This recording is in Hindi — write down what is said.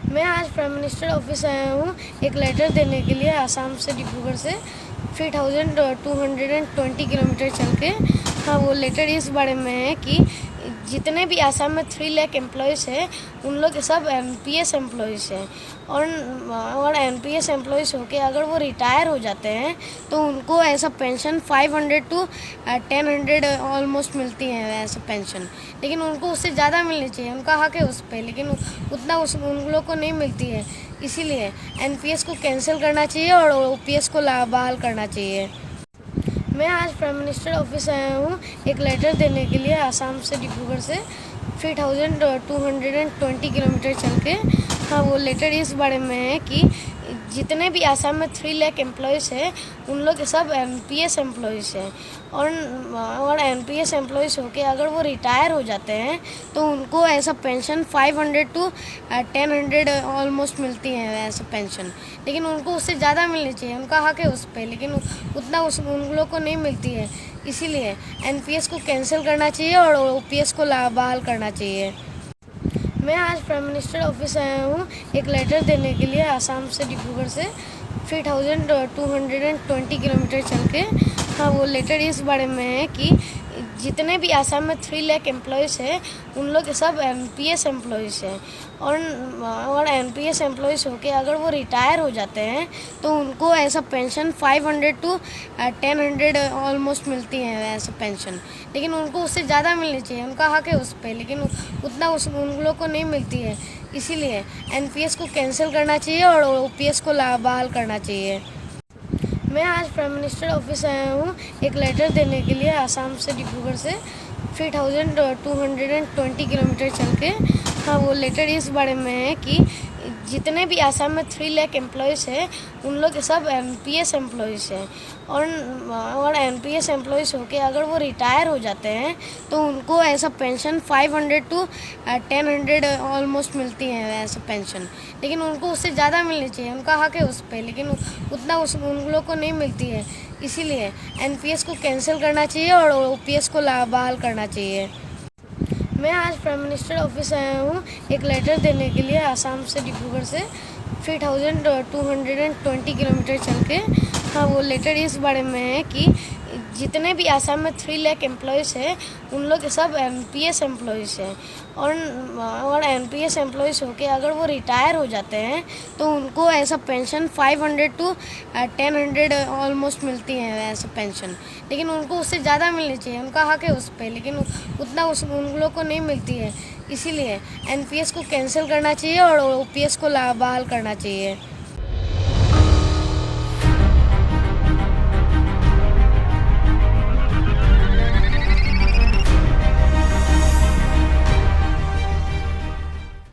मैं आज प्राइम मिनिस्टर ऑफिस आया हूँ एक लेटर देने के लिए आसाम से डिब्रूगढ़ से 3220 किलोमीटर चल के। हाँ, वो लेटर इस बारे में है कि जितने भी आसाम में 3 लाख एम्प्लॉयज़ हैं उन लोग सब एनपीएस एम्प्लॉयज़ हैं। और एनपीएस एम्प्लॉयज़ होके अगर वो रिटायर हो जाते हैं तो उनको ऐसा पेंशन 500 to 1000 ऑलमोस्ट मिलती है ऐसा पेंशन। लेकिन उनको उससे ज़्यादा मिलनी चाहिए, उनका हक है उस पर, लेकिन उतना उन लोग को नहीं मिलती है। इसीलिए एनपीएस को कैंसिल करना चाहिए और ओपीएस को बहाल करना चाहिए। मैं आज प्राइम मिनिस्टर ऑफिस आया हूँ एक लेटर देने के लिए आसाम से डिब्रूगढ़ से 3220 किलोमीटर चल के। हाँ, वो लेटर इस बारे में है कि जितने भी आसाम में 3 लाख एम्प्लॉयज़ हैं उन लोग सब एनपीएस एम्प्लॉयज़ हैं। और एनपीएस एम्प्लॉयज़ होके अगर वो रिटायर हो जाते हैं तो उनको ऐसा पेंशन 500 to 1000 ऑलमोस्ट मिलती है ऐसा पेंशन। लेकिन उनको उससे ज़्यादा मिलनी चाहिए, उनका हक है उस पर, लेकिन उतना उन लोग को नहीं मिलती है। इसीलिए एनपीएस को कैंसिल करना चाहिए और ओपीएस को बहाल करना चाहिए। मैं आज प्राइम मिनिस्टर ऑफिस आया हूँ एक लेटर देने के लिए आसाम से डिब्रूगढ़ से 3220 किलोमीटर चल के। हाँ, वो लेटर इस बारे में है कि जितने भी आसाम में 3 लाख एम्प्लॉयज़ हैं उन लोग सब एनपीएस एम्प्लॉयज़ हैं। और एनपीएस एम्प्लॉयज़ होके अगर वो रिटायर हो जाते हैं तो उनको ऐसा पेंशन 500 to 1000 ऑलमोस्ट मिलती है ऐसा पेंशन। लेकिन उनको उससे ज़्यादा मिलनी चाहिए, उनका हक है उस पर, लेकिन उतना उन लोग को नहीं मिलती है। इसीलिए एनपीएस को कैंसिल करना चाहिए और ओपीएस को बहाल करना चाहिए। मैं आज प्राइम मिनिस्टर ऑफिस आया हूँ एक लेटर देने के लिए आसाम से डिब्रूगढ़ से 3220 किलोमीटर चल के। हाँ, वो लेटर इस बारे में है कि जितने भी आसाम में 3 लाख एम्प्लॉयज़ हैं उन लोग सब एनपीएस एम्प्लॉयज़ हैं। और एनपीएस एम्प्लॉयज़ होके अगर वो रिटायर हो जाते हैं तो उनको ऐसा पेंशन 500 to 1000 ऑलमोस्ट मिलती है ऐसा पेंशन। लेकिन उनको उससे ज़्यादा मिलनी चाहिए, उनका हक है उस पर, लेकिन उतना उन लोग को नहीं मिलती है। इसीलिए एनपीएस को कैंसिल करना चाहिए और ओपीएस को बहाल करना चाहिए। मैं आज प्राइम मिनिस्टर ऑफिस आया हूँ एक लेटर देने के लिए आसाम से डिब्रूगढ़ से 3220 किलोमीटर चल के। हाँ, वो लेटर इस बारे में है कि जितने भी आसाम में 3 लाख एम्प्लॉयज़ हैं उन लोग सब एनपीएस एम्प्लॉयज़ हैं। और एनपीएस एम्प्लॉयज़ होके अगर वो रिटायर हो जाते हैं तो उनको ऐसा पेंशन 500 to 1000 ऑलमोस्ट मिलती है ऐसा पेंशन। लेकिन उनको उससे ज़्यादा मिलनी चाहिए, उनका हक है उस पर, लेकिन उतना उन लोग को नहीं मिलती है। इसीलिए एनपीएस को कैंसिल करना चाहिए और ओपीएस को बहाल करना चाहिए।